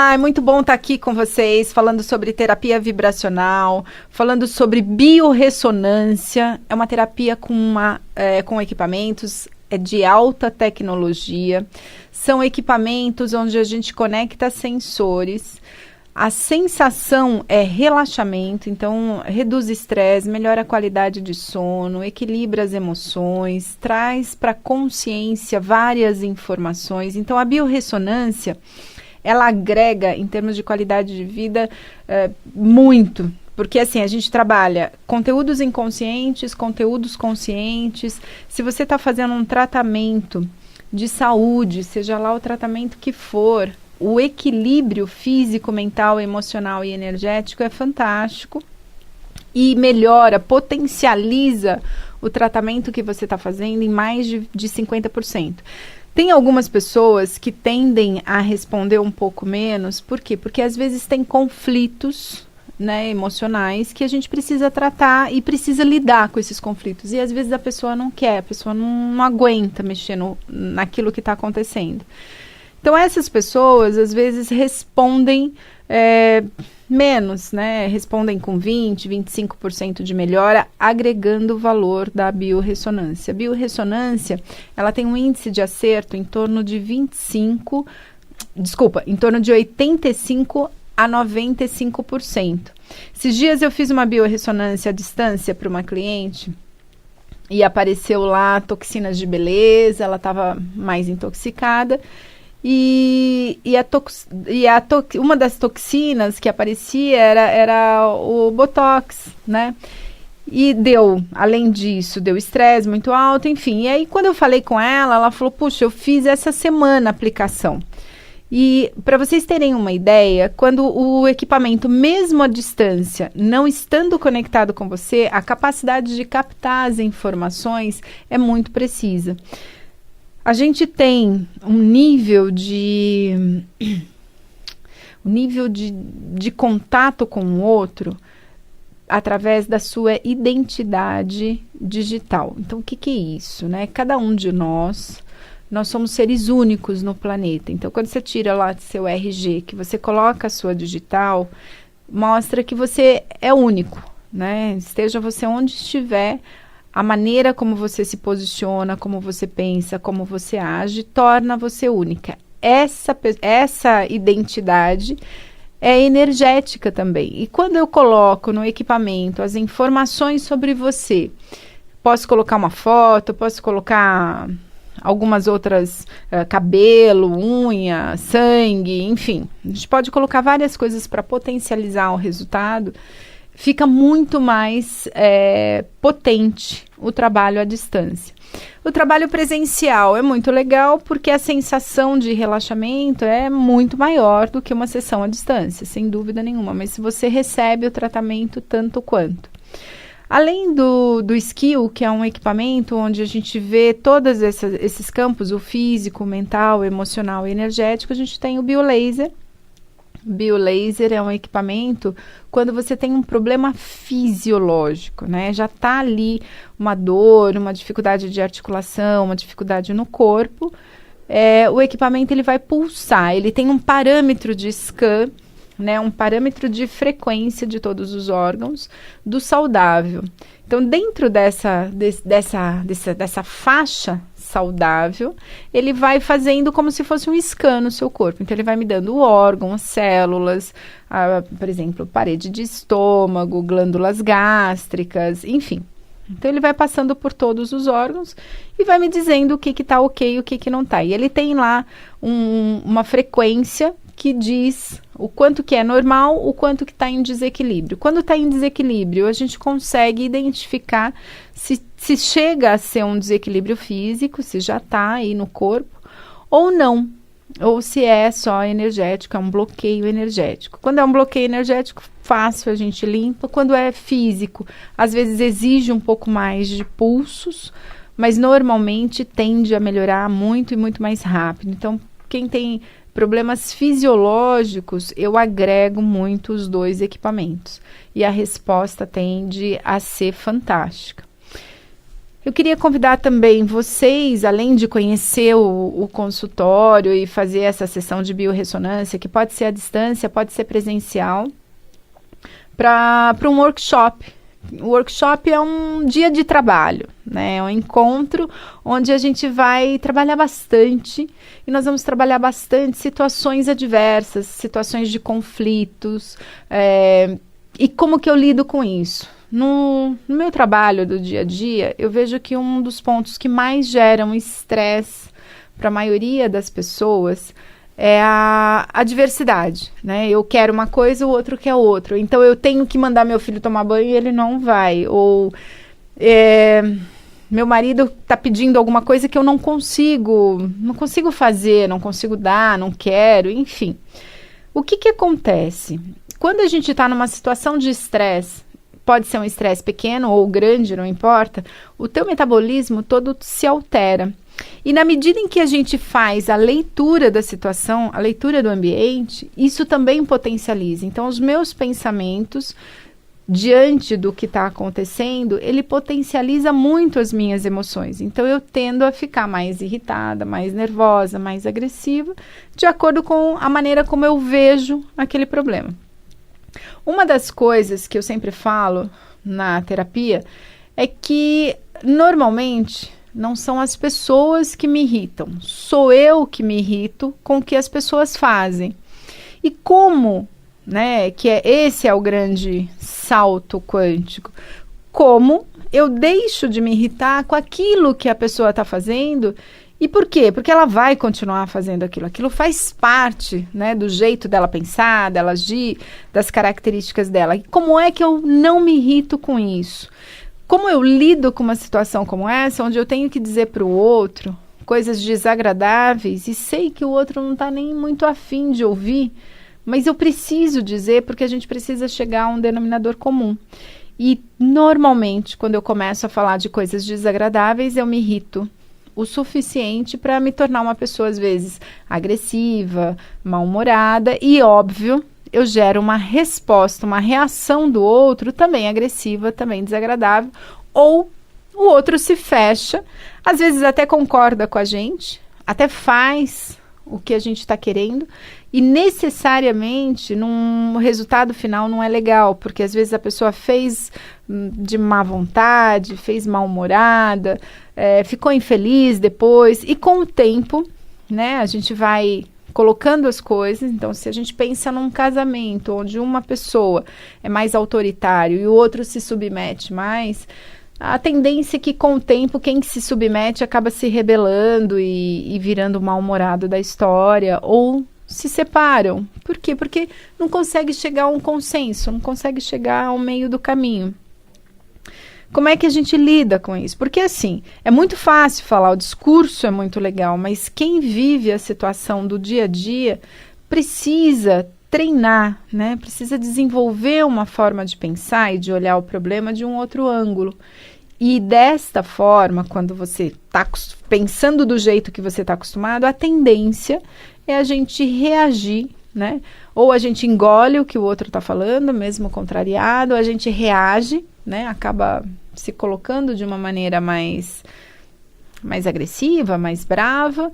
Olá, é muito bom estar aqui com vocês, falando sobre terapia vibracional, falando sobre biorressonância. É uma terapia com equipamentos de alta tecnologia. São equipamentos onde a gente conecta sensores. A sensação é relaxamento, então reduz estresse, melhora a qualidade de sono, equilibra as emoções, traz para a consciência várias informações. Então a biorressonância, ela agrega em termos de qualidade de vida muito, porque assim, a gente trabalha conteúdos inconscientes, conteúdos conscientes. Se você está fazendo um tratamento de saúde, seja lá o tratamento que for, o equilíbrio físico, mental, emocional e energético é fantástico e melhora, potencializa o tratamento que você está fazendo em mais de 50%. Tem algumas pessoas que tendem a responder um pouco menos, por quê? Porque às vezes tem conflitos, né, emocionais que a gente precisa tratar e precisa lidar com esses conflitos. E às vezes a pessoa não quer, a pessoa não aguenta mexer naquilo que está acontecendo. Então, essas pessoas, às vezes, respondem menos, né? Respondem com 20%, 25% de melhora, agregando o valor da biorressonância. A biorressonância, ela tem um índice de acerto em torno de 85% a 95%. Esses dias eu fiz uma biorressonância à distância para uma cliente e apareceu lá toxinas de beleza, ela estava mais intoxicada. Uma das toxinas que aparecia era o Botox, né? E além disso, deu estresse muito alto, enfim. E aí, quando eu falei com ela, ela falou, puxa, eu fiz essa semana a aplicação. E para vocês terem uma ideia, quando o equipamento, mesmo à distância, não estando conectado com você, a capacidade de captar as informações é muito precisa. A gente tem um nível de contato com o outro através da sua identidade digital. Então, o que é isso, né? Cada um de nós somos seres únicos no planeta. Então, quando você tira lá do seu RG, que você coloca a sua digital, mostra que você é único, né? Esteja você onde estiver, a maneira como você se posiciona, como você pensa, como você age, torna você única. Essa identidade é energética também. E quando eu coloco no equipamento as informações sobre você, posso colocar uma foto, posso colocar algumas outras, cabelo, unha, sangue, enfim. A gente pode colocar várias coisas para potencializar o resultado. Fica muito mais potente o trabalho à distância. O trabalho presencial é muito legal porque a sensação de relaxamento é muito maior do que uma sessão à distância, sem dúvida nenhuma, mas se você recebe o tratamento tanto quanto. Além do Skill, que é um equipamento onde a gente vê todos esses campos, o físico, o mental, o emocional e energético, a gente tem o Biolaser. Biolaser é um equipamento quando você tem um problema fisiológico, né? Já está ali uma dor, uma dificuldade de articulação, uma dificuldade no corpo. O equipamento ele vai pulsar, ele tem um parâmetro de scan, né? Um parâmetro de frequência de todos os órgãos do saudável. Então, dentro dessa faixa saudável, ele vai fazendo como se fosse um scan no seu corpo. Então, ele vai me dando o órgão, as células, por exemplo, parede de estômago, glândulas gástricas, enfim. Então, ele vai passando por todos os órgãos e vai me dizendo o que está ok e o que não está. E ele tem lá uma frequência que diz o quanto que é normal, o quanto que está em desequilíbrio. Quando está em desequilíbrio, a gente consegue identificar se chega a ser um desequilíbrio físico, se já está aí no corpo, ou não. Ou se é só energético, é um bloqueio energético. Quando é um bloqueio energético, fácil, a gente limpa. Quando é físico, às vezes exige um pouco mais de pulsos, mas normalmente tende a melhorar muito e muito mais rápido. Então, quem tem problemas fisiológicos, eu agrego muito os dois equipamentos. E a resposta tende a ser fantástica. Eu queria convidar também vocês, além de conhecer o consultório e fazer essa sessão de biorressonância, que pode ser à distância, pode ser presencial, para um workshop. O workshop é um dia de trabalho, né? É um encontro onde a gente vai trabalhar bastante, e nós vamos trabalhar bastante situações adversas, situações de conflitos, e como que eu lido com isso. No meu trabalho do dia a dia, eu vejo que um dos pontos que mais geram estresse para a maioria das pessoas é a adversidade, né? Eu quero uma coisa, o outro quer outra. Então, eu tenho que mandar meu filho tomar banho e ele não vai. Ou meu marido está pedindo alguma coisa que eu não consigo fazer, não consigo dar, não quero, enfim. O que acontece? Quando a gente está numa situação de estresse, pode ser um estresse pequeno ou grande, não importa, o teu metabolismo todo se altera. E na medida em que a gente faz a leitura da situação, a leitura do ambiente, isso também potencializa. Então, os meus pensamentos, diante do que está acontecendo, ele potencializa muito as minhas emoções. Então, eu tendo a ficar mais irritada, mais nervosa, mais agressiva, de acordo com a maneira como eu vejo aquele problema. Uma das coisas que eu sempre falo na terapia é que, normalmente, não são as pessoas que me irritam, sou eu que me irrito com o que as pessoas fazem. E como, né, esse é o grande salto quântico, como eu deixo de me irritar com aquilo que a pessoa está fazendo. E por quê? Porque ela vai continuar fazendo aquilo. Aquilo faz parte, né, do jeito dela pensar, dela agir, das características dela. E como é que eu não me irrito com isso? Como eu lido com uma situação como essa, onde eu tenho que dizer para o outro coisas desagradáveis e sei que o outro não está nem muito afim de ouvir, mas eu preciso dizer porque a gente precisa chegar a um denominador comum. E, normalmente, quando eu começo a falar de coisas desagradáveis, eu me irrito o suficiente para me tornar uma pessoa, às vezes, agressiva, mal-humorada e, óbvio, eu gero uma resposta, uma reação do outro também agressiva, também desagradável, ou o outro se fecha, às vezes até concorda com a gente, até faz o que a gente está querendo, e necessariamente no resultado final não é legal, porque às vezes a pessoa fez de má vontade, fez mal-humorada, ficou infeliz depois, e com o tempo, né, a gente vai colocando as coisas. Então, se a gente pensa num casamento onde uma pessoa é mais autoritário e o outro se submete mais, a tendência é que com o tempo quem se submete acaba se rebelando e virando o mal-humorado da história, ou se separam. Por quê? Porque não consegue chegar a um consenso, não consegue chegar ao meio do caminho. Como é que a gente lida com isso? Porque, assim, é muito fácil falar, o discurso é muito legal, mas quem vive a situação do dia a dia precisa treinar, né? Precisa desenvolver uma forma de pensar e de olhar o problema de um outro ângulo. E desta forma, quando você está pensando do jeito que você está acostumado, a tendência é a gente reagir, né? Ou a gente engole o que o outro está falando, mesmo contrariado, ou a gente reage, né? Acaba se colocando de uma maneira mais agressiva, mais brava,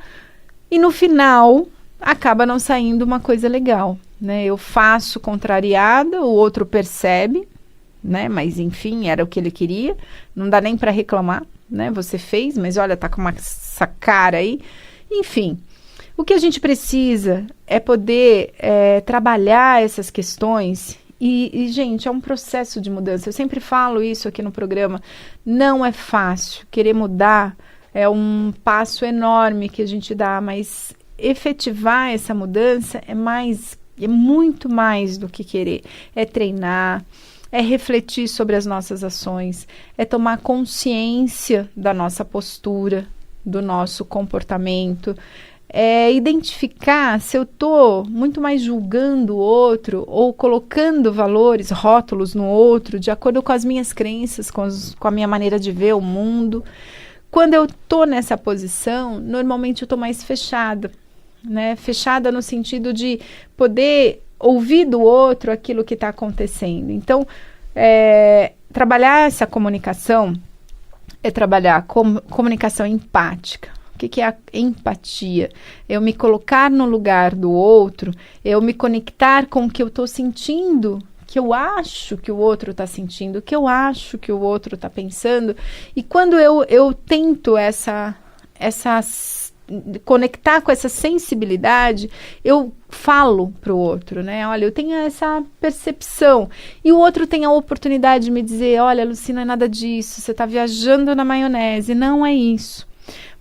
e no final acaba não saindo uma coisa legal, né? Eu faço contrariada, o outro percebe, né? Mas enfim, era o que ele queria, não dá nem para reclamar, né? Você fez, mas olha, tá com essa cara aí, enfim. O que a gente precisa é poder trabalhar essas questões. E, gente, é um processo de mudança. Eu sempre falo isso aqui no programa. Não é fácil. Querer mudar é um passo enorme que a gente dá, mas efetivar essa mudança é muito mais do que querer. É treinar, é refletir sobre as nossas ações, é tomar consciência da nossa postura, do nosso comportamento, identificar se eu estou muito mais julgando o outro ou colocando valores, rótulos no outro, de acordo com as minhas crenças, com a minha maneira de ver o mundo. Quando eu estou nessa posição, normalmente eu estou mais fechada, né? Fechada no sentido de poder ouvir do outro aquilo que está acontecendo. Então, trabalhar essa comunicação é trabalhar comunicação empática. O que é a empatia? Eu me colocar no lugar do outro, eu me conectar com o que eu estou sentindo, que eu acho que o outro está sentindo, que eu acho que o outro está pensando. E quando eu tento conectar com essa sensibilidade, eu falo para o outro, né? Olha, eu tenho essa percepção. E o outro tem a oportunidade de me dizer, olha, Lucy, não é nada disso, você está viajando na maionese, não é isso.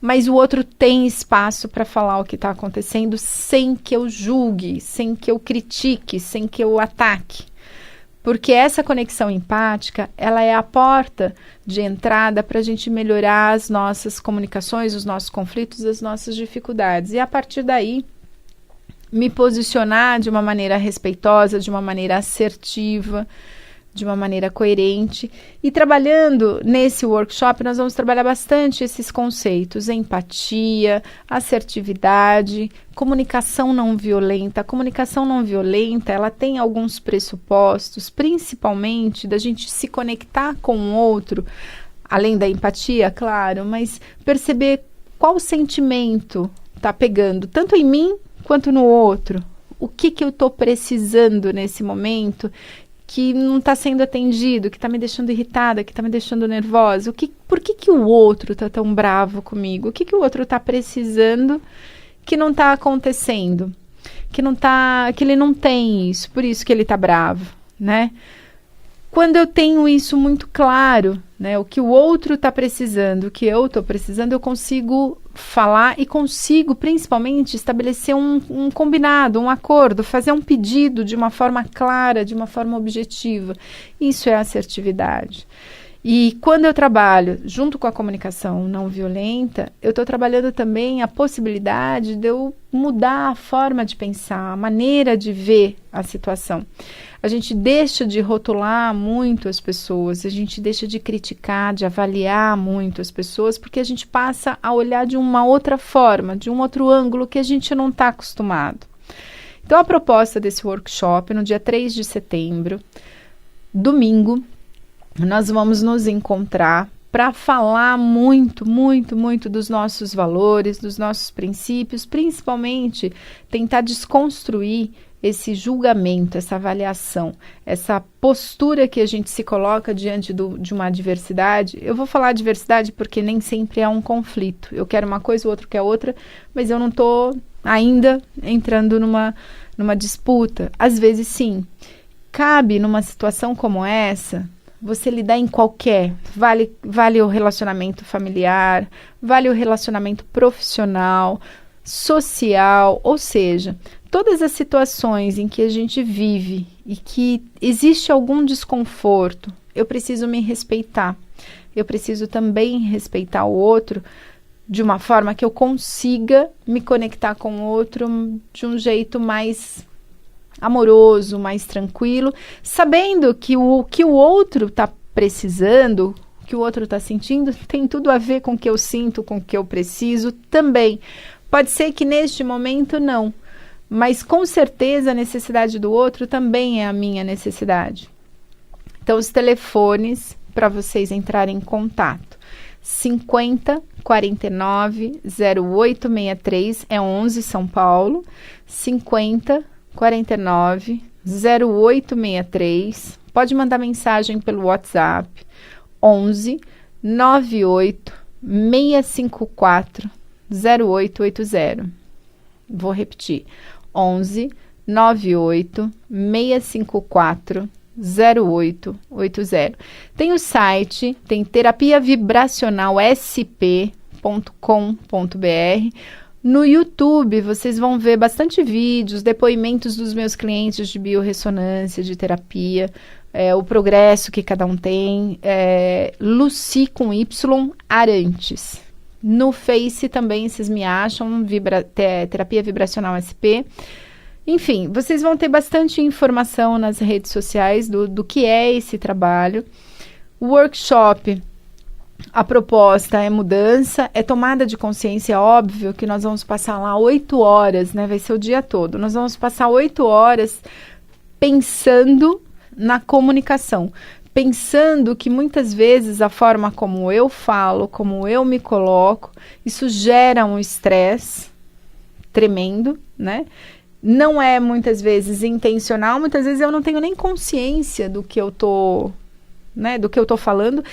Mas o outro tem espaço para falar o que está acontecendo sem que eu julgue, sem que eu critique, sem que eu ataque. Porque essa conexão empática, ela é a porta de entrada para a gente melhorar as nossas comunicações, os nossos conflitos, as nossas dificuldades. E a partir daí, me posicionar de uma maneira respeitosa, de uma maneira assertiva, de uma maneira coerente. E trabalhando nesse workshop, nós vamos trabalhar bastante esses conceitos: empatia, assertividade, comunicação não violenta. A comunicação não violenta, ela tem alguns pressupostos, principalmente da gente se conectar com o outro, além da empatia, claro, mas perceber qual sentimento está pegando, tanto em mim quanto no outro. O que eu estou precisando nesse momento que não está sendo atendido, que está me deixando irritada, que está me deixando nervosa? Por que o outro está tão bravo comigo? O que o outro está precisando que não está acontecendo? Que ele não tem isso, por isso que ele está bravo, né? Quando eu tenho isso muito claro, né, o que o outro está precisando, o que eu estou precisando, eu consigo falar e consigo, principalmente, estabelecer um combinado, um acordo, fazer um pedido de uma forma clara, de uma forma objetiva. Isso é assertividade. E quando eu trabalho junto com a comunicação não violenta, eu estou trabalhando também a possibilidade de eu mudar a forma de pensar, a maneira de ver a situação. A gente deixa de rotular muito as pessoas, a gente deixa de criticar, de avaliar muito as pessoas, porque a gente passa a olhar de uma outra forma, de um outro ângulo que a gente não está acostumado. Então, a proposta desse workshop, no dia 3 de setembro, domingo, nós vamos nos encontrar para falar muito dos nossos valores, dos nossos princípios, principalmente tentar desconstruir esse julgamento, essa avaliação, essa postura que a gente se coloca diante de uma adversidade. Eu vou falar adversidade porque nem sempre é um conflito. Eu quero uma coisa, o outro quer outra, mas eu não estou ainda entrando numa disputa. Às vezes, sim. Cabe numa situação como essa você lidar em qualquer, vale o relacionamento familiar, vale o relacionamento profissional, social, ou seja, todas as situações em que a gente vive e que existe algum desconforto, eu preciso me respeitar. Eu preciso também respeitar o outro de uma forma que eu consiga me conectar com o outro de um jeito mais amoroso, mais tranquilo, sabendo que o que o outro está precisando, o que o outro está sentindo, tem tudo a ver com o que eu sinto, com o que eu preciso também. Pode ser que neste momento não, mas com certeza a necessidade do outro também é a minha necessidade. Então, os telefones para vocês entrarem em contato: 50 49 0863, é 11 São Paulo, 50 49 0863. Pode mandar mensagem pelo WhatsApp 11 98 654 0880. Vou repetir: 11 98 654 0880. Tem o site, tem terapiavibracionalsp.com.br. No YouTube, vocês vão ver bastante vídeos, depoimentos dos meus clientes de biorressonância, de terapia, o progresso que cada um tem. Lucy com Y Arantes. No Face também vocês me acham, Terapia Vibracional SP. Enfim, vocês vão ter bastante informação nas redes sociais do que é esse trabalho. O workshop, a proposta é mudança, é tomada de consciência. Óbvio que nós vamos passar lá 8 horas, né? Vai ser o dia todo. Nós vamos passar 8 horas pensando na comunicação, pensando que muitas vezes a forma como eu falo, como eu me coloco, isso gera um estresse tremendo, né? Não é muitas vezes intencional, muitas vezes eu não tenho nem consciência do que eu tô, né, do que eu tô falando.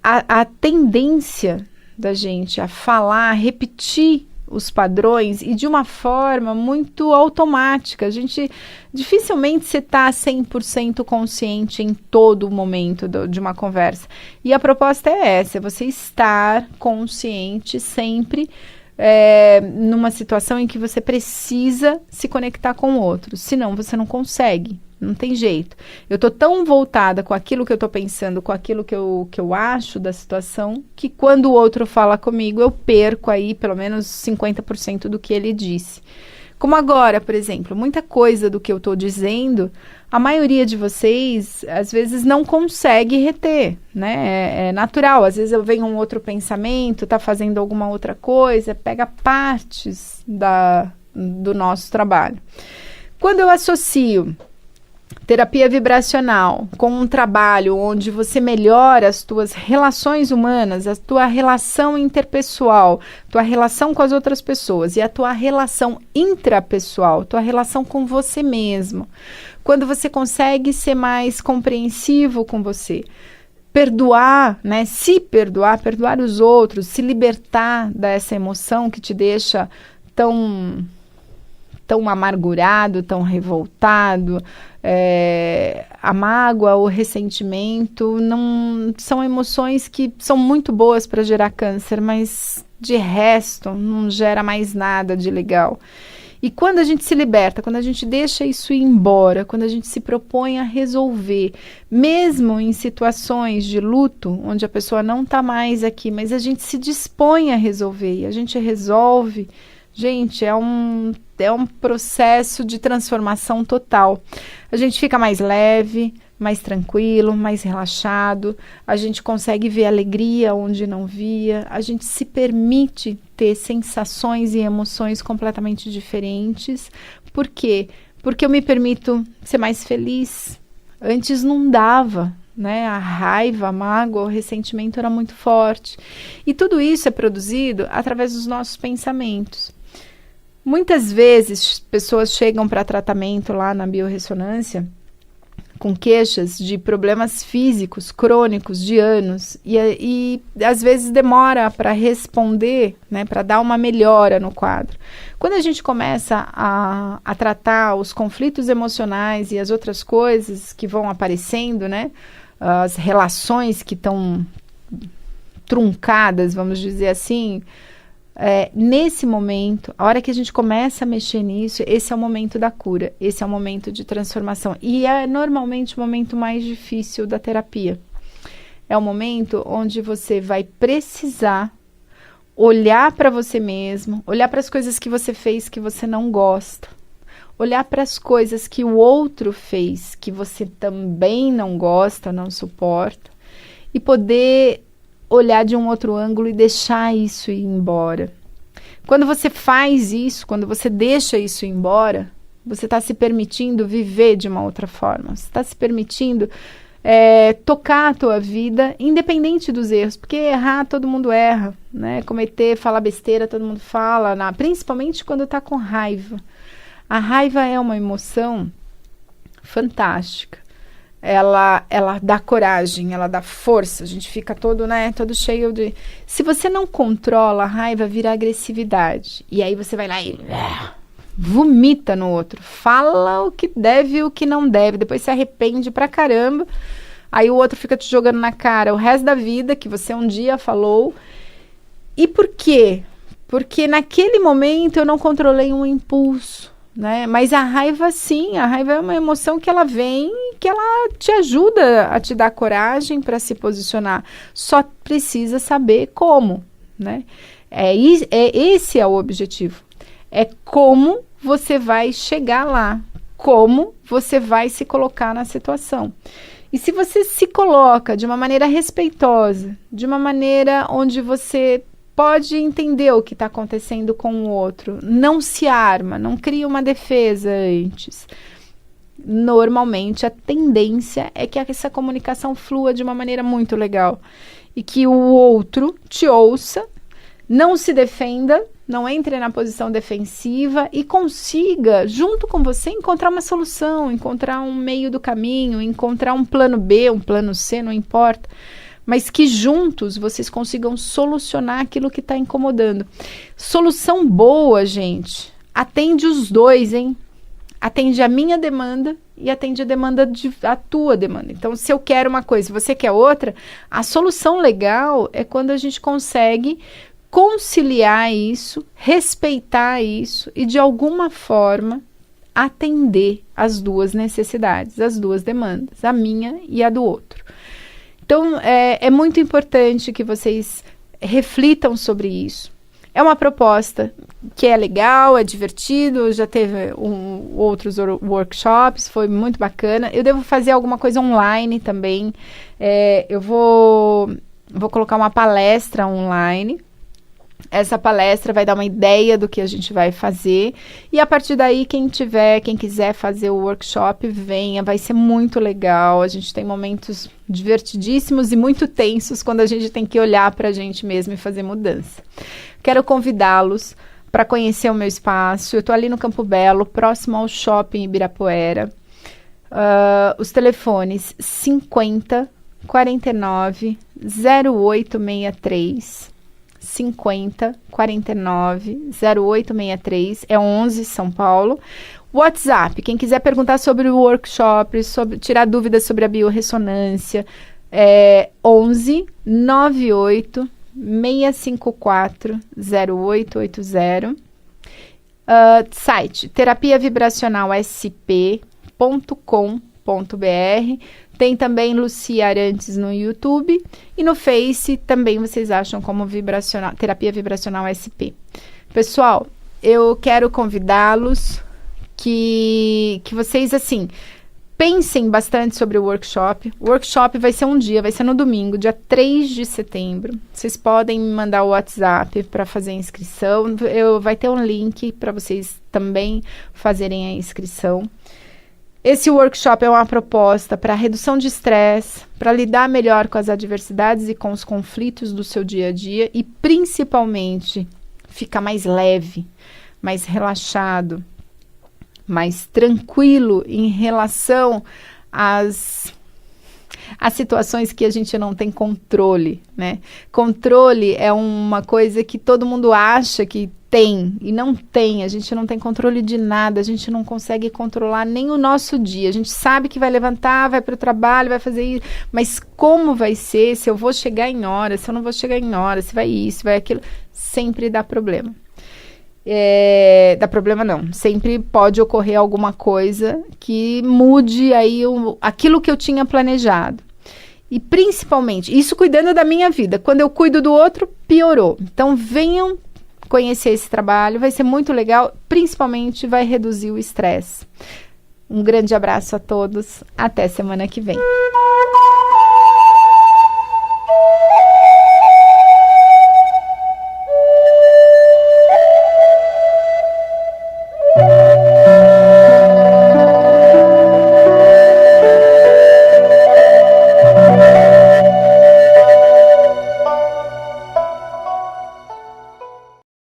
A tendência da gente a falar, a repetir os padrões e de uma forma muito automática. A gente dificilmente você está 100% consciente em todo momento de uma conversa. E a proposta é essa, é você estar consciente sempre numa situação em que você precisa se conectar com o outro. Senão você não consegue. Não tem jeito. Eu tô tão voltada com aquilo que eu tô pensando, com aquilo que eu acho da situação, que quando o outro fala comigo, eu perco aí pelo menos 50% do que ele disse. Como agora, por exemplo, muita coisa do que eu tô dizendo, a maioria de vocês, às vezes, não consegue reter, né? É natural. Às vezes eu venho um outro pensamento, tá fazendo alguma outra coisa, pega partes do nosso trabalho. Quando eu associo terapia vibracional com um trabalho onde você melhora as tuas relações humanas, a tua relação interpessoal, tua relação com as outras pessoas e a tua relação intrapessoal, tua relação com você mesmo. Quando você consegue ser mais compreensivo com você, perdoar, né? Se perdoar, perdoar os outros, se libertar dessa emoção que te deixa tão amargurado, tão revoltado, a mágoa, o ressentimento, não são emoções que são muito boas para gerar câncer, mas de resto não gera mais nada de legal. E quando a gente se liberta, quando a gente deixa isso ir embora, quando a gente se propõe a resolver, mesmo em situações de luto, onde a pessoa não está mais aqui, mas a gente se dispõe a resolver e a gente resolve, gente, é um processo de transformação total. A gente fica mais leve, mais tranquilo, mais relaxado, a gente consegue ver alegria onde não via, a gente se permite ter sensações e emoções completamente diferentes. Por quê? Porque eu me permito ser mais feliz. Antes não dava, né? A raiva, a mágoa, o ressentimento era muito forte. E tudo isso é produzido através dos nossos pensamentos. Muitas vezes, pessoas chegam para tratamento lá na biorressonância com queixas de problemas físicos crônicos de anos e às vezes demora para responder, né, para dar uma melhora no quadro. Quando a gente começa a tratar os conflitos emocionais e as outras coisas que vão aparecendo, né, as relações que estão truncadas, vamos dizer assim, nesse momento, a hora que a gente começa a mexer nisso, esse é o momento da cura, esse é o momento de transformação e é normalmente o momento mais difícil da terapia. É o momento onde você vai precisar olhar para você mesmo, olhar para as coisas que você fez que você não gosta, olhar para as coisas que o outro fez que você também não gosta, não suporta e poder olhar de um outro ângulo e deixar isso ir embora. Quando você faz isso, quando você deixa isso ir embora, você está se permitindo viver de uma outra forma. Você está se permitindo tocar a tua vida, independente dos erros, porque errar todo mundo erra, né? Cometer, falar besteira todo mundo fala, principalmente quando está com raiva. A raiva é uma emoção fantástica. Ela dá coragem, ela dá força, a gente fica todo cheio de... Se você não controla a raiva, vira agressividade. E aí você vai lá e vomita no outro. Fala o que deve e o que não deve. Depois se arrepende pra caramba. Aí o outro fica te jogando na cara o resto da vida que você um dia falou. E por quê? Porque naquele momento eu não controlei um impulso. Né? Mas a raiva sim, a raiva é uma emoção que ela vem e que ela te ajuda a te dar coragem para se posicionar, só precisa saber como, né? Esse é o objetivo, é como você vai chegar lá, como você vai se colocar na situação. E se você se coloca de uma maneira respeitosa, de uma maneira onde você pode entender o que está acontecendo com o outro, não se arma, não cria uma defesa antes. normalmente a tendência é que essa comunicação flua de uma maneira muito legal e que o outro te ouça, não se defenda, não entre na posição defensiva e consiga, junto com você, encontrar uma solução, encontrar um meio do caminho, encontrar um plano B, um plano C, não importa, mas que juntos vocês consigam solucionar aquilo que está incomodando. Solução boa, gente, atende os dois, hein? Atende a minha demanda e atende a tua demanda. Então, se eu quero uma coisa e você quer outra, a solução legal é quando a gente consegue conciliar isso, respeitar isso e, de alguma forma, atender as duas necessidades, as duas demandas, a minha e a do outro. Então, é muito importante que vocês reflitam sobre isso. É uma proposta que é legal, é divertido, já teve outros workshops, foi muito bacana. Eu devo fazer alguma coisa online também. Eu vou colocar uma palestra online. Essa palestra vai dar uma ideia do que a gente vai fazer. E a partir daí, quem quiser fazer o workshop, venha. Vai ser muito legal. A gente tem momentos divertidíssimos e muito tensos quando a gente tem que olhar para a gente mesmo e fazer mudança. Quero convidá-los para conhecer o meu espaço. Eu estou ali no Campo Belo, próximo ao Shopping Ibirapuera. Os telefones 50 49 0863. 50 49 0863, é 11 São Paulo. WhatsApp, quem quiser perguntar sobre o workshop, tirar dúvidas sobre a biorressonância, 11 98 654 0880. Site terapiavibracionalsp.com.br. Tem também Lucia Arantes no YouTube e no Face também vocês acham como Terapia Vibracional SP. Pessoal, eu quero convidá-los que vocês, assim, pensem bastante sobre o workshop. O workshop vai ser um dia, vai ser no domingo, dia 3 de setembro. Vocês podem me mandar o WhatsApp para fazer a inscrição. Vai ter um link para vocês também fazerem a inscrição. Esse workshop é uma proposta para redução de estresse, para lidar melhor com as adversidades e com os conflitos do seu dia a dia e, principalmente, ficar mais leve, mais relaxado, mais tranquilo em relação às situações que a gente não tem controle, né? Controle é uma coisa que todo mundo acha que tem e não tem. A gente não tem controle de nada, a gente não consegue controlar nem o nosso dia. A gente sabe que vai levantar, vai para o trabalho, vai fazer isso, mas como vai ser, se eu vou chegar em hora, se eu não vou chegar em hora, se vai isso, vai aquilo, sempre dá problema. Dá problema não, sempre pode ocorrer alguma coisa que mude aí aquilo que eu tinha planejado. E principalmente, isso cuidando da minha vida, quando eu cuido do outro, piorou. Então venham conhecer esse trabalho, vai ser muito legal, principalmente vai reduzir o estresse. Um grande abraço a todos, até semana que vem.